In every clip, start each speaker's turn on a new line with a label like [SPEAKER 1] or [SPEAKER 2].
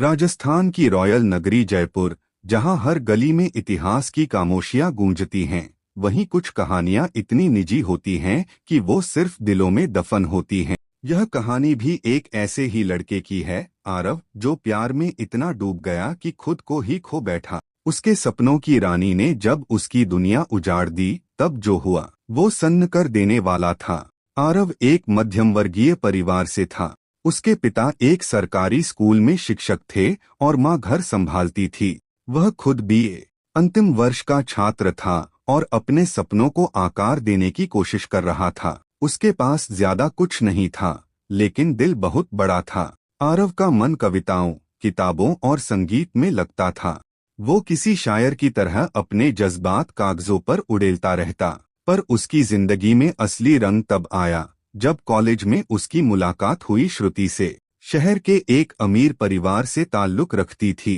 [SPEAKER 1] राजस्थान की रॉयल नगरी जयपुर, जहां हर गली में इतिहास की खामोशियां गूंजती हैं, वहीं कुछ कहानियां इतनी निजी होती हैं कि वो सिर्फ दिलों में दफन होती हैं। यह कहानी भी एक ऐसे ही लड़के की है, आरव, जो प्यार में इतना डूब गया कि खुद को ही खो बैठा। उसके सपनों की रानी ने जब उसकी दुनिया उजाड़ दी, तब जो हुआ वो सन्न कर देने वाला था। आरव एक मध्यम वर्गीय परिवार से था। उसके पिता एक सरकारी स्कूल में शिक्षक थे और मां घर संभालती थी। वह खुद बीए अंतिम वर्ष का छात्र था और अपने सपनों को आकार देने की कोशिश कर रहा था। उसके पास ज्यादा कुछ नहीं था, लेकिन दिल बहुत बड़ा था। आरव का मन कविताओं, किताबों और संगीत में लगता था। वो किसी शायर की तरह अपने जज्बात कागजों पर उड़ेलता रहता। पर उसकी जिंदगी में असली रंग तब आया जब कॉलेज में उसकी मुलाकात हुई श्रुति से। शहर के एक अमीर परिवार से ताल्लुक रखती थी।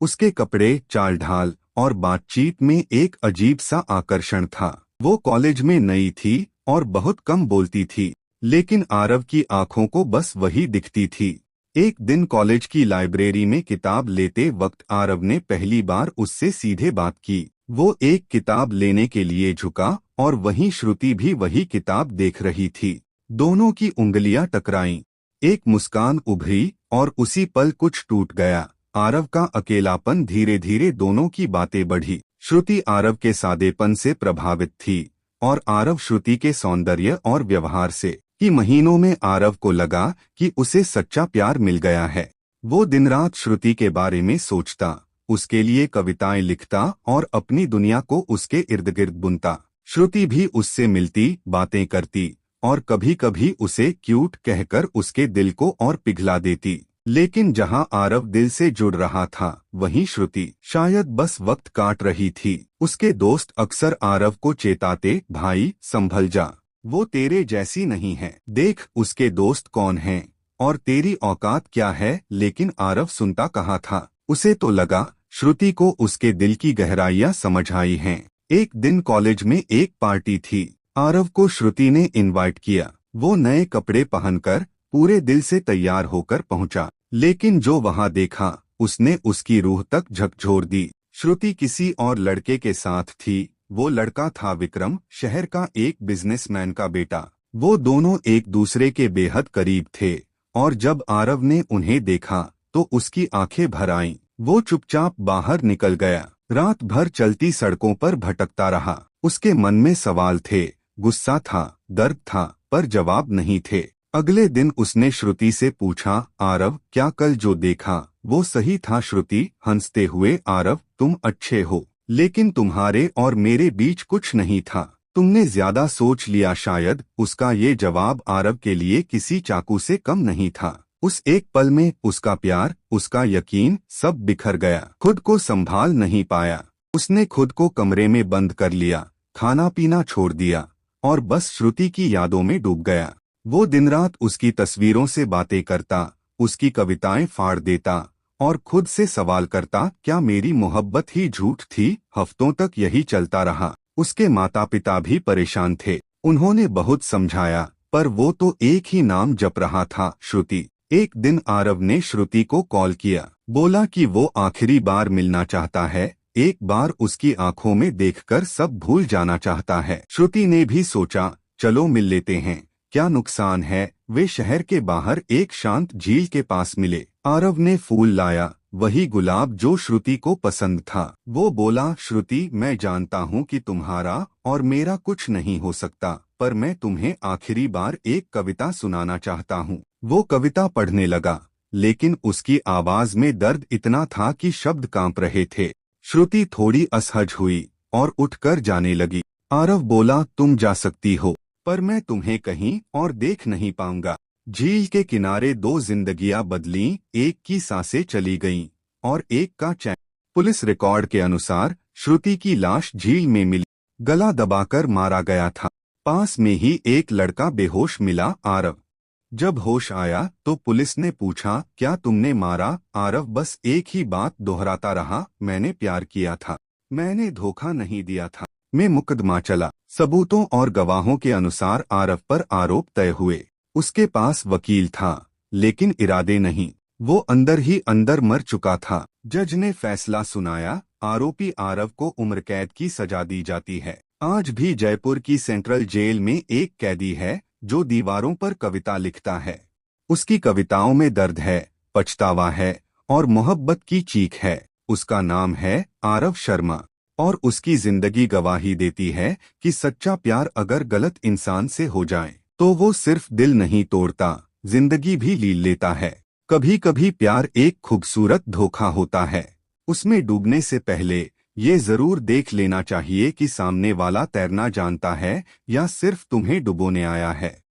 [SPEAKER 1] उसके कपड़े, चाल ढाल और बातचीत में एक अजीब सा आकर्षण था। वो कॉलेज में नई थी और बहुत कम बोलती थी, लेकिन आरव की आंखों को बस वही दिखती थी। एक दिन कॉलेज की लाइब्रेरी में किताब लेते वक्त आरव ने पहली बार उससे सीधे बात की। वो एक किताब लेने के लिए झुका और वहीं श्रुति भी वही किताब देख रही थी। दोनों की उंगलियां टकराईं, एक मुस्कान उभरी और उसी पल कुछ टूट गया। आरव का अकेलापन धीरे धीरे दोनों की बातें बढ़ी। श्रुति आरव के सादेपन से प्रभावित थी और आरव श्रुति के सौंदर्य और व्यवहार से। कि महीनों में आरव को लगा कि उसे सच्चा प्यार मिल गया है। वो दिन रात श्रुति के बारे में सोचता, उसके लिए कविताएं लिखता और अपनी दुनिया को उसके इर्द गिर्द बुनता। श्रुति भी उससे मिलती, बातें करती और कभी कभी उसे क्यूट कहकर उसके दिल को और पिघला देती। लेकिन जहां आरव दिल से जुड़ रहा था, वहीं श्रुति शायद बस वक्त काट रही थी। उसके दोस्त अक्सर आरव को चेताते, भाई संभल जा, वो तेरे जैसी नहीं है, देख उसके दोस्त कौन हैं और तेरी औकात क्या है। लेकिन आरव सुनता कहाँ था। उसे तो लगा श्रुति को उसके दिल की गहराइयां समझ आई हैं। एक दिन कॉलेज में एक पार्टी थी। आरव को श्रुति ने इनवाइट किया। वो नए कपड़े पहनकर पूरे दिल से तैयार होकर पहुंचा, लेकिन जो वहां देखा उसने उसकी रूह तक झकझोर दी। श्रुति किसी और लड़के के साथ थी। वो लड़का था विक्रम, शहर का एक बिजनेसमैन का बेटा। वो दोनों एक दूसरे के बेहद करीब थे और जब आरव ने उन्हें देखा तो उसकी आंखें भर आईं। वो चुपचाप बाहर निकल गया। रात भर चलती सड़कों पर भटकता रहा। उसके मन में सवाल थे, गुस्सा था, दर्द था, पर जवाब नहीं थे। अगले दिन उसने श्रुति से पूछा, आरव, क्या कल जो देखा वो सही था? श्रुति हंसते हुए, आरव, तुम अच्छे हो, लेकिन तुम्हारे और मेरे बीच कुछ नहीं था। तुमने ज्यादा सोच लिया शायद। उसका ये जवाब आरव के लिए किसी चाकू से कम नहीं था। उस एक पल में उसका प्यार, उसका यकीन सब बिखर गया। खुद को संभाल नहीं पाया। उसने खुद को कमरे में बंद कर लिया, खाना पीना छोड़ दिया और बस श्रुति की यादों में डूब गया। वो दिन रात उसकी तस्वीरों से बातें करता, उसकी कविताएं फाड़ देता और खुद से सवाल करता, क्या मेरी मोहब्बत ही झूठ थी? हफ्तों तक यही चलता रहा। उसके माता पिता भी परेशान थे। उन्होंने बहुत समझाया, पर वो तो एक ही नाम जप रहा था, श्रुति। एक दिन आरव ने श्रुति को कॉल किया। बोला कि वो आखिरी बार मिलना चाहता है, एक बार उसकी आंखों में देखकर सब भूल जाना चाहता है। श्रुति ने भी सोचा, चलो मिल लेते हैं, क्या नुकसान है। वे शहर के बाहर एक शांत झील के पास मिले। आरव ने फूल लाया, वही गुलाब जो श्रुति को पसंद था। वो बोला, श्रुति, मैं जानता हूँ कि तुम्हारा और मेरा कुछ नहीं हो सकता, पर मैं तुम्हें आखिरी बार एक कविता सुनाना चाहता हूँ। वो कविता पढ़ने लगा, लेकिन उसकी आवाज में दर्द इतना था कि शब्द कांप रहे थे। श्रुति थोड़ी असहज हुई और उठकर जाने लगी। आरव बोला, तुम जा सकती हो, पर मैं तुम्हें कहीं और देख नहीं पाऊंगा। झील के किनारे दो जिंदगियां बदलीं, एक की सांसें चली गईं और एक का चैन। पुलिस रिकॉर्ड के अनुसार श्रुति की लाश झील में मिली, गला दबाकर मारा गया था। पास में ही एक लड़का बेहोश मिला। आरव जब होश आया तो पुलिस ने पूछा, क्या तुमने मारा? आरव बस एक ही बात दोहराता रहा, मैंने प्यार किया था, मैंने धोखा नहीं दिया था। में मुकदमा चला। सबूतों और गवाहों के अनुसार आरव पर आरोप तय हुए। उसके पास वकील था, लेकिन इरादे नहीं। वो अंदर ही अंदर मर चुका था। जज ने फैसला सुनाया, आरोपी आरव को उम्र कैद की सजा दी जाती है। आज भी जयपुर की सेंट्रल जेल में एक कैदी है जो दीवारों पर कविता लिखता है। उसकी कविताओं में दर्द है, पछतावा है और मोहब्बत की चीख है। उसका नाम है आरव शर्मा और उसकी जिंदगी गवाही देती है कि सच्चा प्यार अगर गलत इंसान से हो जाए तो वो सिर्फ दिल नहीं तोड़ता, जिंदगी भी लील लेता है। कभी कभी प्यार एक खूबसूरत धोखा होता है। उसमें डूबने से पहले ये जरूर देख लेना चाहिए कि सामने वाला तैरना जानता है या सिर्फ तुम्हें डुबोने आया है।